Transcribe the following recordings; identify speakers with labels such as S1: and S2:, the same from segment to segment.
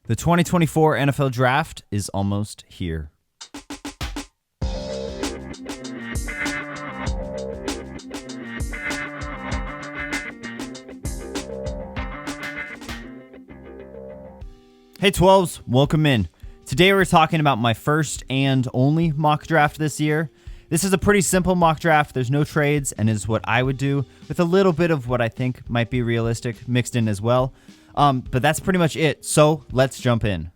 S1: The 2024 NFL Draft is almost here. Hey 12s, welcome in. Today we're talking about my first and only mock draft this year. This is a pretty simple mock draft. There's no trades and is what I would do with a little bit of what I think might be realistic mixed in as well. But that's pretty much it. So let's jump in.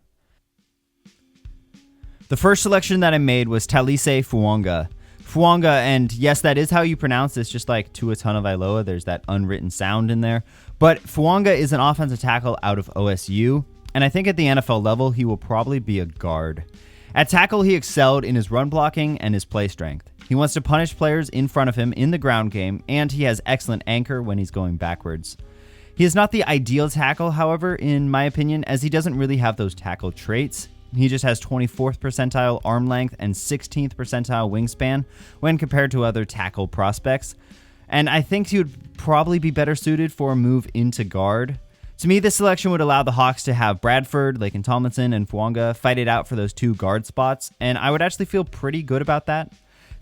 S1: The first selection that I made was Talise Fuanga. Fuanga, and yes, that is how you pronounce this, just like Tua Tagovailoa. There's that unwritten sound in there. But Fuanga is an offensive tackle out of OSU, and I think at the NFL level, he will probably be a guard. At tackle, he excelled in his run blocking and his play strength. He wants to punish players in front of him in the ground game, and he has excellent anchor when he's going backwards. He is not the ideal tackle, however, in my opinion, as he doesn't really have those tackle traits. He just has 24th percentile arm length and 16th percentile wingspan when compared to other tackle prospects. And I think he would probably be better suited for a move into guard. To me, this selection would allow the Hawks to have Bradford, Laken Tomlinson, and Fuanga fight it out for those two guard spots, and I would actually feel pretty good about that.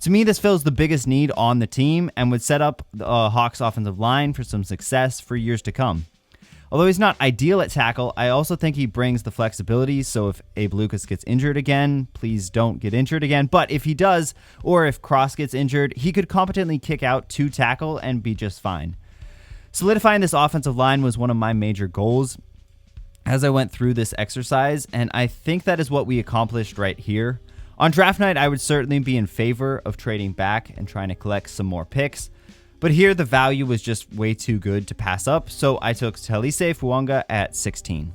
S1: To me, this fills the biggest need on the team and would set up the Hawks offensive line for some success for years to come. Although he's not ideal at tackle, I also think he brings the flexibility, so if Abe Lucas gets injured again, please don't get injured again, but if he does, or if Cross gets injured, he could competently kick out to tackle and be just fine. Solidifying this offensive line was one of my major goals as I went through this exercise, and I think that is what we accomplished right here. On draft night, I would certainly be in favor of trading back and trying to collect some more picks, but here the value was just way too good to pass up, so I took Talise Fuanga at 16.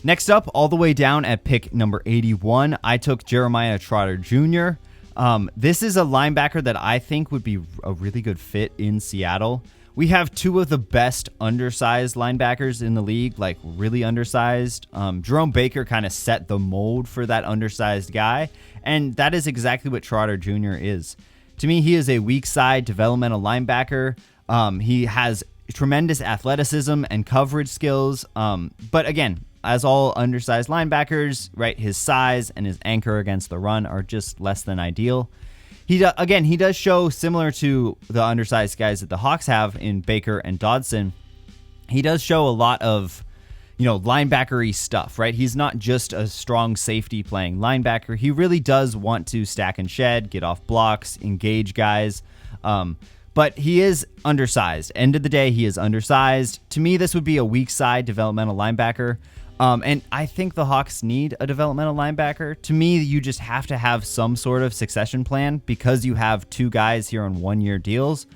S1: Next up, all the way down at pick number 81, I took Jeremiah Trotter Jr. This is a linebacker that I think would be a really good fit in Seattle. We have two of the best undersized linebackers in the league, like really undersized. Jerome Baker kind of set the mold for that undersized guy, and that is exactly what Trotter Jr. is. To me, he is a weak side developmental linebacker. He has tremendous athleticism and coverage skills, but again, as all undersized linebackers, right, his size and his anchor against the run are just less than ideal. He does show, similar to the undersized guys that the Hawks have in Baker and Dodson, he does show a lot of, linebacker-y stuff, right? He's not just a strong safety playing linebacker. He really does want to stack and shed, get off blocks, engage guys, but he is undersized. End of the day, he is undersized. To me, this would be a weak side developmental linebacker. And I think the Hawks need a developmental linebacker. To me, you just have to have some sort of succession plan because you have two guys here on 1-year deals.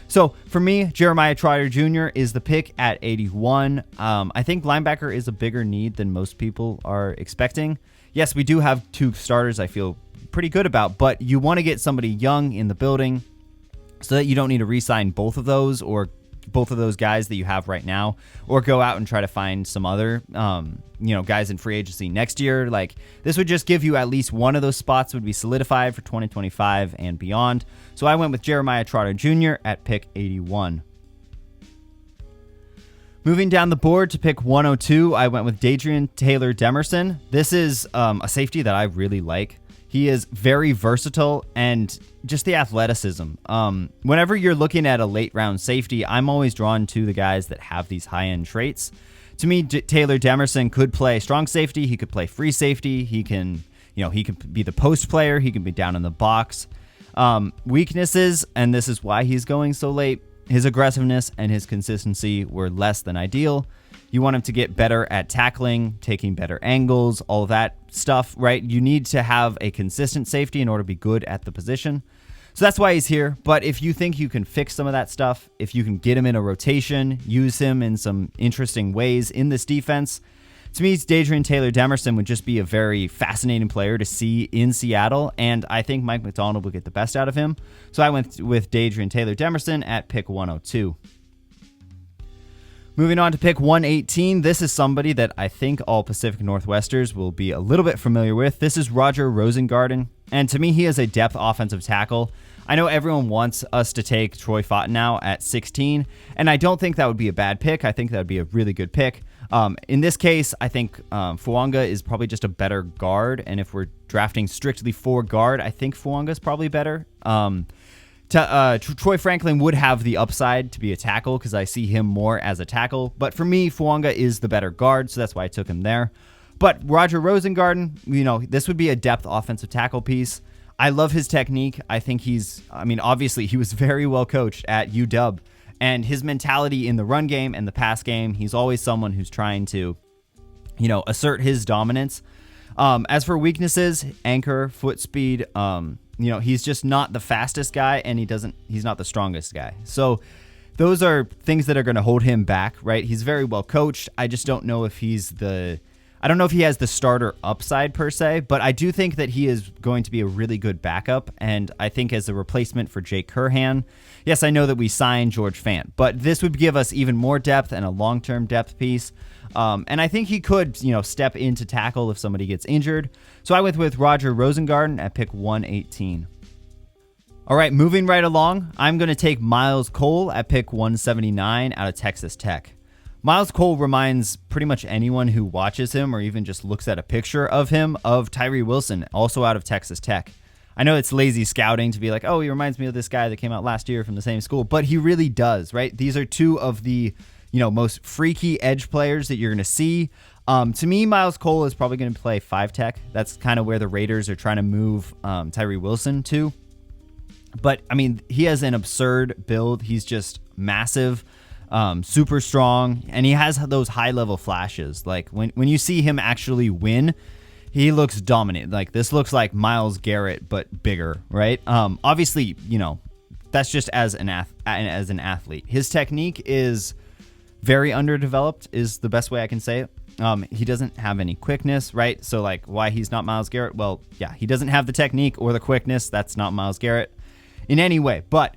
S1: So for me, Jeremiah Trotter Jr. is the pick at 81. I think linebacker is a bigger need than most people are expecting. Yes, we do have two starters I feel pretty good about, but you want to get somebody young in the building so that you don't need to re-sign both of those or both of those guys that you have right now, or go out and try to find some other, guys in free agency next year. Like, this would just give you at least one of those spots would be solidified for 2025 and beyond. So I went with Jeremiah Trotter Jr. at pick 81. Moving down the board to pick 102, I went with Dadrian Taylor Demerson. This is a safety that I really like. He is very versatile and just the athleticism. Whenever you're looking at a late round safety, I'm always drawn to the guys that have these high end traits. To me, Taylor Demerson could play strong safety. He could play free safety. He can be the post player. He can be down in the box. Weaknesses, and this is why he's going so late, his aggressiveness and his consistency were less than ideal. You want him to get better at tackling, taking better angles, all of that stuff, right? You need to have a consistent safety in order to be good at the position. So that's why he's here. But if you think you can fix some of that stuff, if you can get him in a rotation, use him in some interesting ways in this defense, to me, Dadrian Taylor Demerson would just be a very fascinating player to see in Seattle, and I think Mike McDonald will get the best out of him. So I went with Dadrian Taylor Demerson at pick 102. Moving on to pick 118, this is somebody that I think all Pacific Northwesters will be a little bit familiar with. This is Roger Rosengarten, and to me, he is a depth offensive tackle. I know everyone wants us to take Troy Fontenot at 16, and I don't think that would be a bad pick. I think that would be a really good pick. In this case, I think Fuanga is probably just a better guard, and if we're drafting strictly for guard, I think Fuanga is probably better. Troy Franklin would have the upside to be a tackle because I see him more as a tackle, but for me, Fuanga is the better guard, so that's why I took him there. But Roger Rosengarten, this would be a depth offensive tackle piece. I love his technique. I think obviously he was very well coached at UW, and his mentality in the run game and the pass game, he's always someone who's trying to, assert his dominance. As for weaknesses, anchor, foot speed, he's just not the fastest guy, and he's not the strongest guy. So those are things that are going to hold him back, right? He's very well coached. I just don't know if I don't know if he has the starter upside per se, but I do think that he is going to be a really good backup. And I think as a replacement for Jake Curhan, yes, I know that we signed George Fant, but this would give us even more depth and a long-term depth piece. And I think he could, step into tackle if somebody gets injured. So I went with Roger Rosengarten at pick 118. All right, moving right along, I'm going to take Miles Cole at pick 179 out of Texas Tech. Miles Cole reminds pretty much anyone who watches him or even just looks at a picture of him of Tyree Wilson, also out of Texas Tech. I know it's lazy scouting to be like, oh, he reminds me of this guy that came out last year from the same school, but he really does, right? These are two of the most freaky edge players that you're going to see. To me, Miles Cole is probably going to play 5 tech. That's kind of where the Raiders are trying to move Tyree Wilson to. But, he has an absurd build. He's just massive. Super strong, and he has those high-level flashes. Like, when you see him actually win, he looks dominant. Like, this looks like Myles Garrett, but bigger, right? Obviously, that's just as an athlete. His technique is very underdeveloped, is the best way I can say it. He doesn't have any quickness, right? So, like, why he's not Myles Garrett? Well, yeah, he doesn't have the technique or the quickness. That's not Myles Garrett in any way, but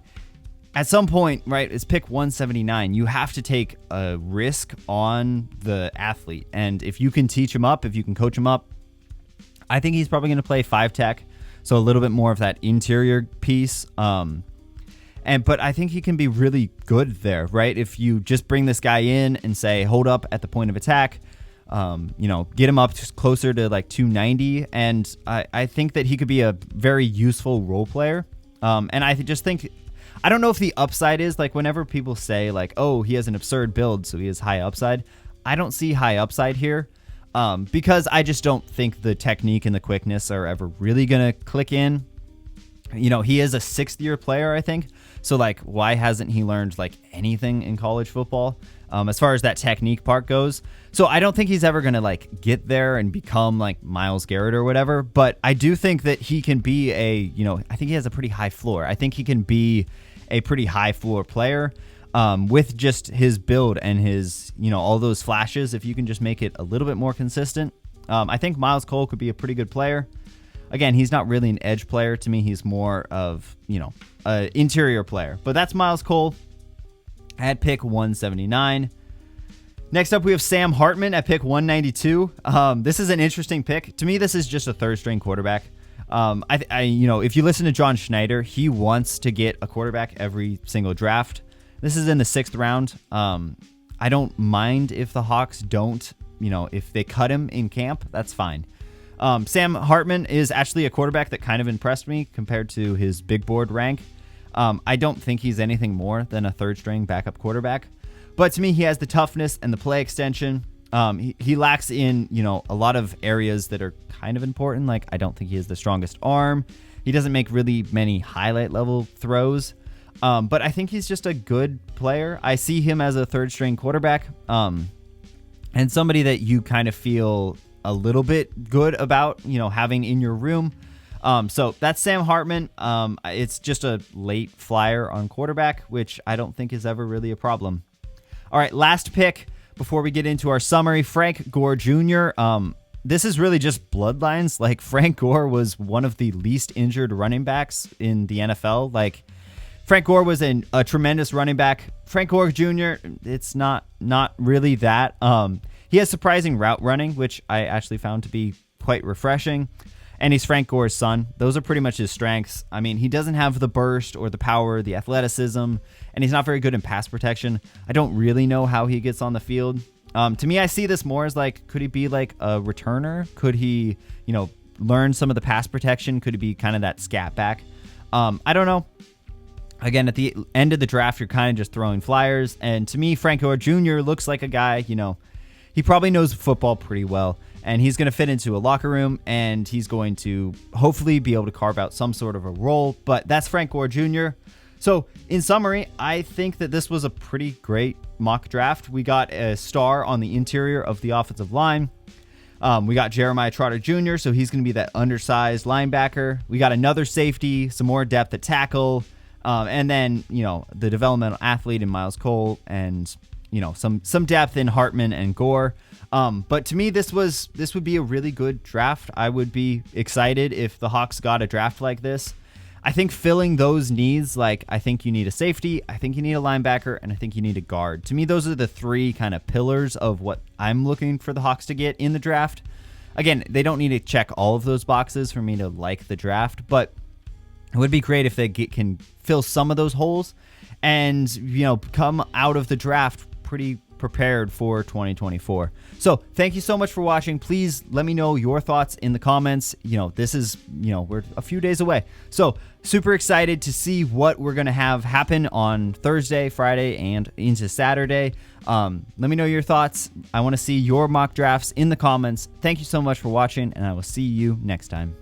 S1: at some point, right, it's pick 179. You have to take a risk on the athlete. And if you can teach him up, if you can coach him up, I think he's probably going to play 5 tech. So a little bit more of that interior piece. But I think he can be really good there, right? If you just bring this guy in and say, hold up at the point of attack, get him up just closer to like 290. And I think that he could be a very useful role player. And I just think, I don't know if the upside is like whenever people say like, oh, he has an absurd build, so he has high upside. I don't see high upside here because I just don't think the technique and the quickness are ever really going to click in. He is a 6th-year player, I think. So like, why hasn't he learned like anything in college football as far as that technique part goes? So I don't think he's ever going to like get there and become like Myles Garrett or whatever. But I do think that he can be I think he has a pretty high floor. I think he can be a pretty high floor player with just his build and his, all those flashes. If you can just make it a little bit more consistent, I think Miles Cole could be a pretty good player. Again, he's not really an edge player to me. He's more of, an interior player. But that's Miles Cole at pick 179. Next up, we have Sam Hartman at pick 192. This is an interesting pick. To me, this is just a 3rd-string quarterback. If you listen to John Schneider, he wants to get a quarterback every single draft. This is in the 6th round. I don't mind if the Hawks don't, if they cut him in camp, that's fine. Sam Hartman is actually a quarterback that kind of impressed me compared to his big board rank. I don't think he's anything more than a 3rd-string backup quarterback, but to me, he has the toughness and the play extension. He lacks in, a lot of areas that are kind of important. Like, I don't think he has the strongest arm. He doesn't make really many highlight level throws. But I think he's just a good player. I see him as a 3rd-string quarterback, and somebody that you kind of feel a little bit good about, having in your room. So that's Sam Hartman. It's just a late flyer on quarterback, which I don't think is ever really a problem. All right, last pick before we get into our summary, Frank Gore Jr. This is really just bloodlines. Like, Frank Gore was one of the least injured running backs in the NFL. Like, Frank Gore was a tremendous running back. Frank Gore Jr., it's not really that. He has surprising route running, which I actually found to be quite refreshing. And he's Frank Gore's son. Those are pretty much his strengths. He doesn't have the burst or the power, the athleticism, and he's not very good in pass protection. I don't really know how he gets on the field. To me, I see this more as like, could he be like a returner? Could he, learn some of the pass protection? Could he be kind of that scat back? I don't know. Again, at the end of the draft, you're kind of just throwing flyers. And to me, Frank Gore Jr. looks like a guy, he probably knows football pretty well. And he's going to fit into a locker room, and he's going to hopefully be able to carve out some sort of a role. But that's Frank Gore Jr. So in summary, I think that this was a pretty great mock draft. We got a star on the interior of the offensive line. We got Jeremiah Trotter Jr., so he's going to be that undersized linebacker. We got another safety, some more depth at tackle, and then, the developmental athlete in Miles Cole, and, some depth in Hartman and Gore. But to me, this would be a really good draft. I would be excited if the Hawks got a draft like this. I think filling those needs, I think you need a safety, I think you need a linebacker, and I think you need a guard. To me, those are the three kind of pillars of what I'm looking for the Hawks to get in the draft. Again, they don't need to check all of those boxes for me to like the draft, but it would be great if they can fill some of those holes and, come out of the draft pretty prepared for 2024. So thank you so much for watching. Please let me know your thoughts in the comments. This is, we're a few days away. So super excited to see what we're going to have happen on Thursday, Friday, and into Saturday. Let me know your thoughts. I want to see your mock drafts in the comments. Thank you so much for watching, and I will see you next time.